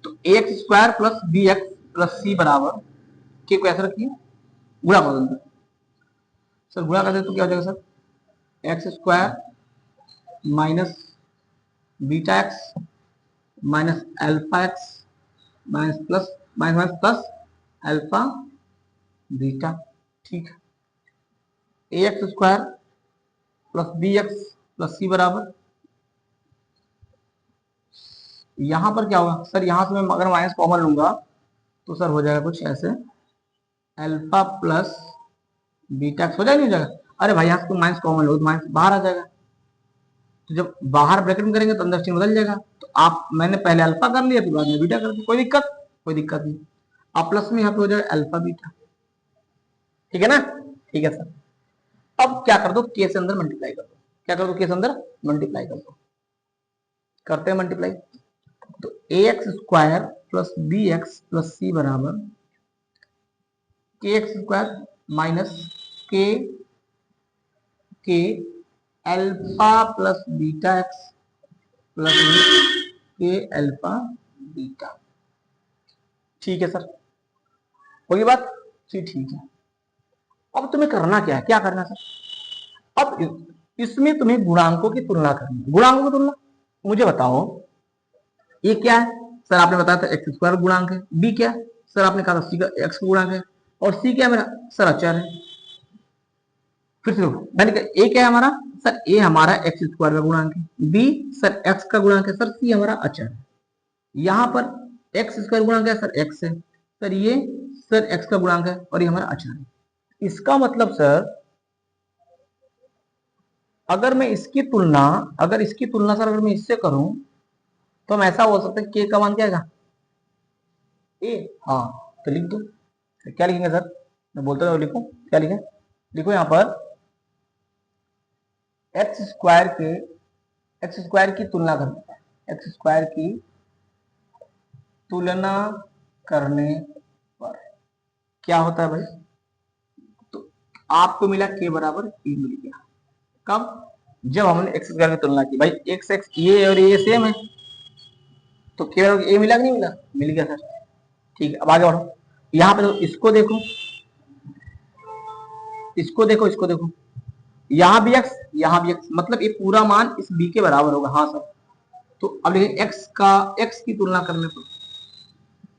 तो X square plus B X plus C बराबर के को ऐसे रखिए, गुणा कर देंगे सर, गुणा कर दे तो क्या हो जाएगा sir, X square minus beta X minus alpha X minus plus minus plus alpha beta, ठीक है। A X square plus B X plus C बराबर, यहां पर क्या होगा सर, यहां से मैं अगर माइनस कॉमन लूंगा तो सर हो जाएगा कुछ ऐसे, अल्फा प्लस बीटा एक्स हो जाएगा, नहीं हो जाएगा। अरे भाई यहाँ से माइनस कॉमन लो तो माइनस बाहर आ जाएगा, तो जब बाहर ब्रैकेट में करेंगे तो अंदर चिन्ह बदल जाएगा। तो आप मैंने पहले अल्फा कर लिया फिर बाद में बीटा कर दिया, कोई दिक्कत, कोई दिक्कत नहीं। अब प्लस में यहाँ पे हो जाएगा अल्फा बीटा, ठीक है ना, ठीक है सर। अब क्या कर दो, के से अंदर मल्टीप्लाई कर दो, क्या कर दो, के से अंदर मल्टीप्लाई कर दो, करते हैं मल्टीप्लाई। तो A X square plus B X plus C बराबर K X square minus K K alpha plus beta X plus K alpha beta, ठीक है सर, होगी बात, ठीक है। अब तुम्हें करना क्या है, क्या करना है सर, अब इसमें तुम्हें गुणांकों की तुलना करनी है। गुणांकों की तुलना, मुझे बताओ ये क्या है सर, आपने बताया था एक्स स्क्वायर गुणांक है, बी क्या है सर, आपने कहा था सी का एक्स गुणांक है, और सी क्या है मेरा सर अचर है। फिर से मैंने कहा ए क्या है हमारा सर, ए हमारा एक्स स्क्वायर का गुणांक है, बी सर एक्स का गुणांक है सर, सी हमारा अचर है। यहाँ पर एक्स स्क्वायर गुणांक है सर एक्स है सर, ये सर एक्स का गुणांक है और ये हमारा अचर है। इसका मतलब सर अगर मैं इसकी तुलना, अगर इसकी तुलना सर अगर मैं इससे करूं तो हम ऐसा बोल सकते हैं के का मान क्या है ए, हाँ तो लिख दो, क्या लिखेंगे सर, मैं बोलता हूँ लिखो, क्या लिखें, लिखो यहाँ पर एक्स स्क्वायर की तुलना करते हैं, एक्स स्क्वायर की तुलना करने पर क्या होता है भाई, तो आपको मिला के बराबर ए मिल गया, कब, जब हमने एक्स स्क्वायर की तुलना की। भाई एक्स एक्स ये और ये सेम है, तो के बराबर ए मिला कि नहीं मिला, मिल गया सर, ठीक है। अब आगे बढ़ो, यहाँ पे तो इसको देखो, इसको देखो, इसको देखो, यहाँ भी एक्स यहाँ भी एक्स, मतलब ये पूरा मान इस बी के बराबर होगा, हाँ सर। तो अब देखिए एक्स की तुलना करने पर,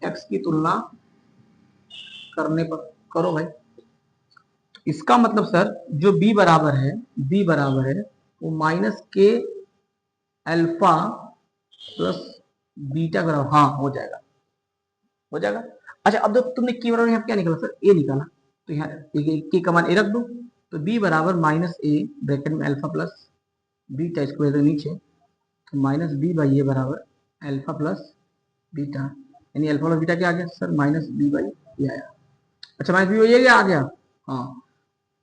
एक्स की तुलना करने पर करो भाई, इसका मतलब सर जो b बराबर है वो माइनस के अल्फा प्लस बीटा बराबर, हाँ हो जाएगा, हो जाएगा। अच्छा अब तो तुमने के बराबर यहाँ क्या निकाला सर, ए निकाला, तो यहाँ के का मान ए रख दो, तो b बराबर माइनस ए ब्रैकेट में अल्फा प्लस बीटा स्क्वायर के नीचे, तो माइनस बी बाई ए बराबर अल्फा प्लस बीटा, यानी अल्फा प्लस बीटा क्या आ गया सर, माइनस बी बाई ए आया। अच्छा माइनस बी बाई ए आ गया, हाँ।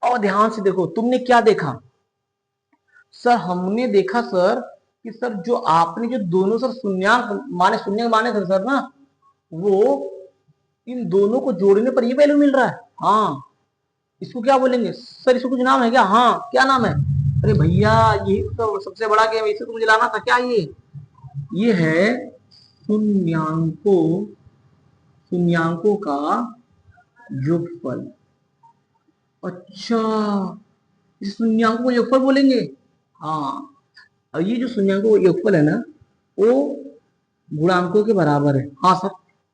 और ध्यान से देखो तुमने क्या देखा सर, हमने देखा सर कि सर जो आपने जो दोनों सर शून्य माने सर ना, वो इन दोनों को जोड़ने पर ये वैल्यू मिल रहा है, हाँ। इसको क्या बोलेंगे सर, इसको कुछ नाम है क्या, हाँ क्या नाम है, अरे भैया ये तो सबसे बड़ा गेम है, इसे तो मुझे लाना था, क्या ये है शून्यांकों का योगफल। अच्छा इस शून्यांकों को योगफल बोलेंगे, हाँ। और ये जो शून्यांकों का योगफल है ना वो गुणांकों के बराबर है, हाँ सर।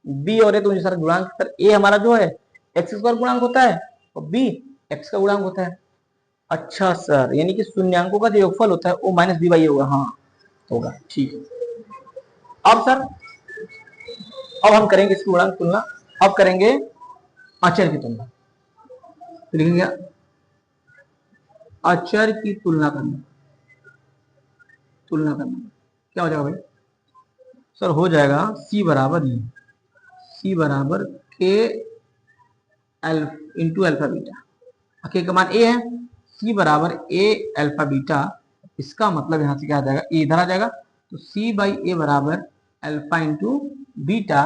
बी और ए तो सर गुणांक, सर ए हमारा जो है एक्स स्क्वायर गुणांक होता है और बी एक्स का गुणांक होता है। अच्छा सर, यानी कि शून्यांकों का जो योगफल होता है वो माइनस बी बाई होगा। हाँ होगा, ठीक है। अब सर, अब हम करेंगे इसकी गुणांक तुलना, अब करेंगे अचर की तुलना। तो लिखेंगे अचर की तुलना करना, तुलना करना क्या हो जाएगा भाई? सर हो जाएगा सी बराबर ये, सी बराबर के एल इंटू अल्फा बीटा। के का मान ए है, सी बराबर ए अल्फा बीटा। इसका मतलब यहां से क्या आ जाएगा, ए इधर आ जाएगा, तो सी बाई ए बराबर alpha into beta.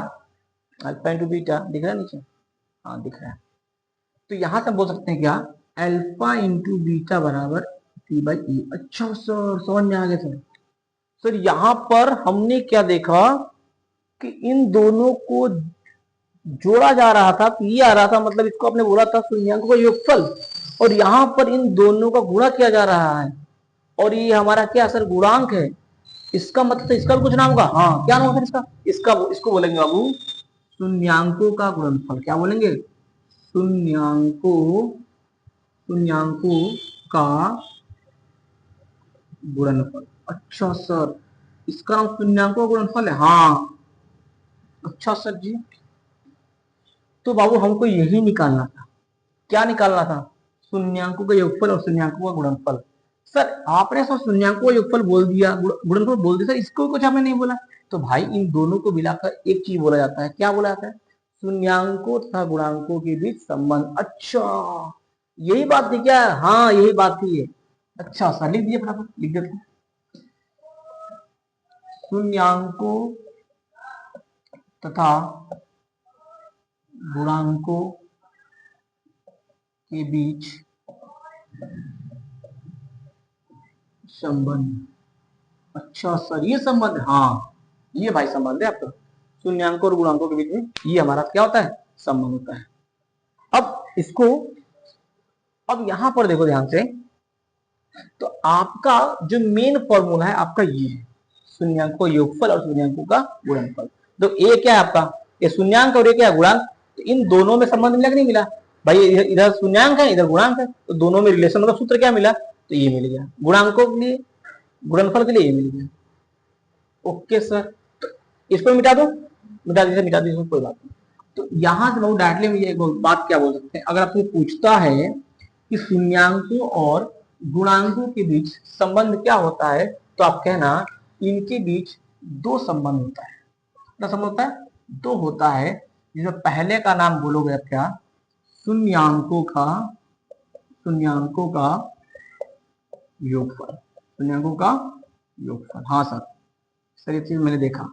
Alpha into beta दिख रहा है नीचे? हाँ दिख रहा है। तो यहां से हम बोल सकते हैं क्या, अल्फा इंटू बीटा बराबर सी बाई ए। अच्छा सर, समझ में आ गया सर। सर यहां पर हमने क्या देखा कि इन दोनों को जोड़ा जा रहा था, तो ये आ रहा था, मतलब इसको आपने बोला था शून्यांकों का योगफल, और यहां पर इन दोनों का गुणा किया जा रहा है, और ये हमारा क्या सर गुणांक है। इसका मतलब इसका भी कुछ नाम होगा। हाँ क्या नाम होगा इसका? इसका इसको बोलेंगे बाबू शून्यांकों का गुणनफल। क्या बोलेंगे? शून्यांकों, शून्यांकों का गुणनफल। अच्छा सर, इसका नाम शून्यांकों का गुणनफल है। हाँ अच्छा सर जी, तो बाबू हमको यही निकालना था। क्या निकालना था? शून्यांकों का योगफल और शून्यांकों का गुणनफल। सर आपने सर शून्यांकों का योगफल बोल दिया, गुणनफल बोल दिया, सर इसको कुछ आपने नहीं बोला। तो भाई इन दोनों को मिलाकर एक चीज बोला जाता है। क्या बोला जाता है? शून्यांकों तथा गुणांकों के बीच संबंध। अच्छा यही बात थी क्या? हाँ यही बात थी ये। अच्छा सर लिख दिए, फटाफट लिख देते हैं। शून्यांकों तथा गुणांकों के बीच संबंध। अच्छा सर ये संबंध, हाँ ये भाई संबंध है आपका, शून्यांकों और गुणांकों के बीच में ये हमारा क्या होता है, संबंध होता है। अब इसको, अब यहां पर देखो ध्यान से, तो आपका जो मेन फॉर्मूला है आपका ये है, शून्यांकों योगफल और शून्यांकों का गुणनफल। तो ए क्या है आपका, ये शून्यांक और ये क्या है गुणांक। तो इन दोनों में संबंध मिला कि नहीं मिला भाई? इधर शून्यांक है इधर गुणांक है, तो दोनों में रिलेशन मतलब सूत्र क्या मिला, तो ये मिल गया। गुणांकों के लिए, गुणनफल के लिए ये मिल गया। ओके सर, तो इसको मिटा दो, मिटा दीजिए, मिटा दीजिए, कोई बात नहीं। तो यहां से बहुत डायरेक्टली मुझे एक बात क्या बोल सकते हैं, अगर आपसे पूछता है कि शून्यांकों और गुणांकों के बीच संबंध क्या होता है, तो आप कहना इनके बीच दो संबंध होता है। क्या संबंध होता है? दो होता है, जिसमें पहले का नाम बोलोगे आप क्या, शून्यांकों का, शून्यांकों का योगफल, शून्यांकों का योगफल। हाँ सर, सर ये चीज मैंने देखा।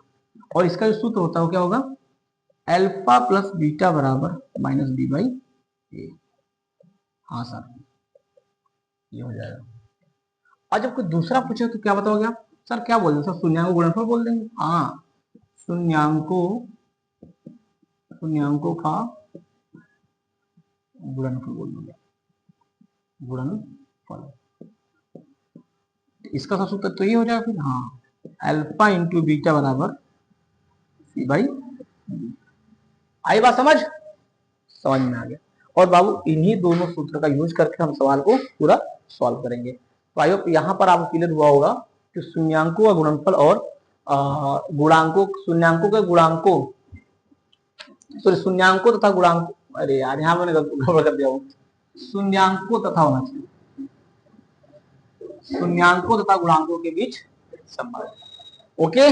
और इसका जो सूत्र होता है वो क्या होगा, अल्फा प्लस बीटा बराबर माइनस बी बाई ए। हाँ सर ये हो जाएगा। और जब कोई दूसरा पूछे तो क्या बताओगे आप? सर क्या बोल देंगे? सर शून्यांकों गुणनफल बोल देंगे। हाँ शून्यांकों, शून्यांकों का गुणनफल बोल देंगे, गुणनफल। इसका सब सूत्र तो ये हो जाएगा फिर। हाँ अल्फा इंटू बीटा बराबर सी बाई, आई बात समझ? समझ में आ गया। और बाबू इन्हीं दोनों सूत्र का यूज करके हम सवाल को पूरा सॉल्व करेंगे। तो आई होप यहाँ पर आपको क्लियर हुआ होगा कि शून्यांकों का गुणनफल और गुणांकों, शून्यांकों के गुणांकों, सॉरी शून्यांकों तथा गुणांक, अरे यार यहाँ मैंने गड़बड़ कर दिया हूँ, शून्यांकों तथा होना चाहिए, शून्यांकों तथा गुणांकों के बीच संबंध। ओके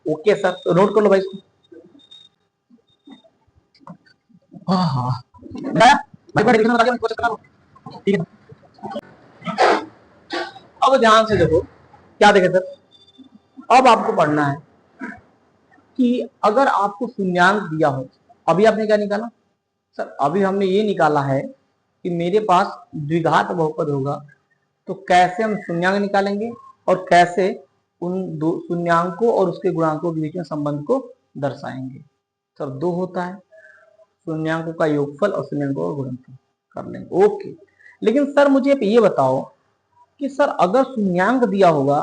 ओके सर, तो नोट कर लो भाई इसको। हाँ हाँ भाई बड़े बता दिया, कोशिश करो ठीक है। अब ध्यान से देखो क्या देखे सर, अब आपको पढ़ना है कि अगर आपको शून्यांक दिया हो, अभी आपने क्या निकाला सर? अभी हमने ये निकाला है कि मेरे पास द्विघात बहुपद होगा, तो कैसे हम शून्यांक निकालेंगे और कैसे उन दो शून्यांकों और उसके गुणांकों के बीच में संबंध को दर्शाएंगे। सर दो होता है, शून्यांकों का योगफल और शून्यांकों का गुणनफल कर लेंगे। ओके, लेकिन सर मुझे ये बताओ कि सर अगर शून्यांक दिया होगा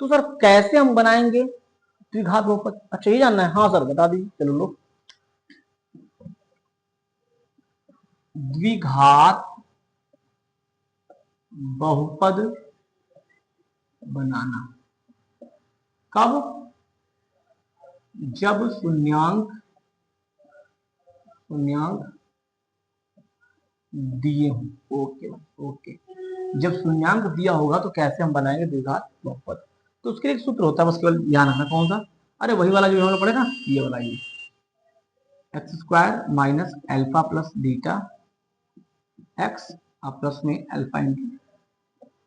तो सर कैसे हम बनाएंगे द्विघात बहुपद, अच्छा ये जानना है? हाँ सर बता दीजिए, चलो लो। द्विघात बहुपद बनाना कब? जब शून्यांक दिए हों। ओके ओके, जब शून्यांक दिया होगा तो कैसे हम बनाएंगे द्विघात बहुपद? तो उसके एक सूत्र होता है, बस केवल ध्यान रखना। कौन सा? अरे वही वाला जो हम लोग पढ़े ना, ये वाला, ये x square minus alpha plus beta X plus में अल्फा इंटू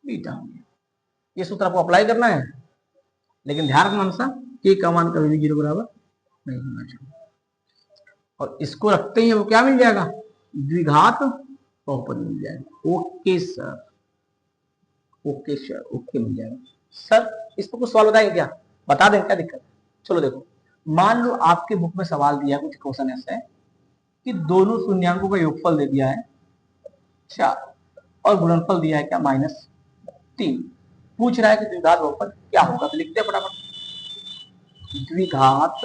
बीटा। ये सूत्र आपको अप्लाई करना है, लेकिन ध्यान रखना अनुसार के का मान कभी भी 0 बराबर नहीं होना चाहिए। और इसको रखते ही वो क्या मिल जाएगा? द्विघात बहुपद मिल जाएगा। Okay sir, okay sir, okay मिल जाएगा। सर इसको कुछ सवाल बताएंगे क्या? बता दें, क्या दिक्कत? चलो देखो, मान लो आपके बुक में सवाल दिया है, कुछ क्वेश्चन ऐसा है कि दोनों शून्यांकों का योगफल दे दिया है 4 और गुणनफल दिया है क्या? -3। पूछ रहा है कि द्विघात बहुपद क्या होगा? तो लिखते हैं फटाफट, द्विघात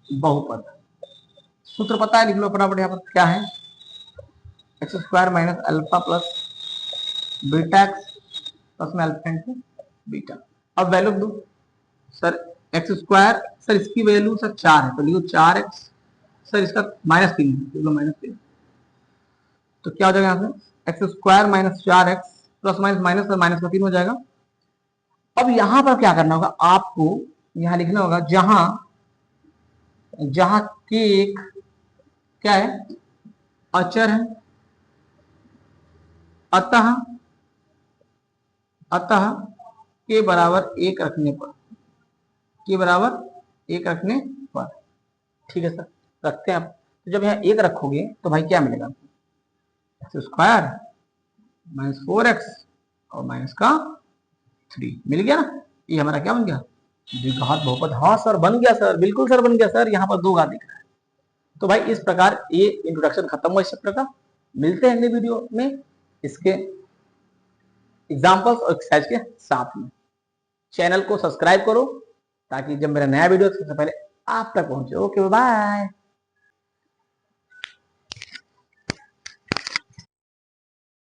बहुपद सूत्र पता है, लिख लो फटाफट। यहाँ पर क्या है? X square minus alpha plus beta X plus में अल्फा इंटू बीटा। अब वैल्यू दो सर, एक्स स्क्वायर, सर इसकी वैल्यू सर 4 है तो लिखो 4x, सर इसका -3 है, -3। तो क्या हो जाएगा यहाँ से? X square minus 4x plus minus minus और माइनस का 3 हो जाएगा। अब यहां पर क्या करना होगा आपको? यहां लिखना होगा जहां के एक क्या है? अचर है। अतः के बराबर 1 रखने पर, के बराबर 1 रखने पर, ठीक है सर, रखते हैं आप। तो जब यहाँ 1 रखोगे तो भाई क्या मिलेगा? एक्स स्क्वायर माइनस 4x और माइनस का 3 मिल गया ना। ये हमारा क्या बन गया? द्विघात बहुपद। हाँ सर बन गया सर, बिल्कुल सर बन गया सर, यहाँ पर 2 घात दिख रहा है। तो भाई इस प्रकार ये इंट्रोडक्शन खत्म हुआ इस चैप्टर का। मिलते हैं अगले वीडियो में इसके एग्जाम्पल्स और एक्सरसाइज के साथ में। चैनल को सब्सक्राइब करो ताकि जब मेरा नया वीडियो सबसे पहले आप तक पहुंचे। Okay bye.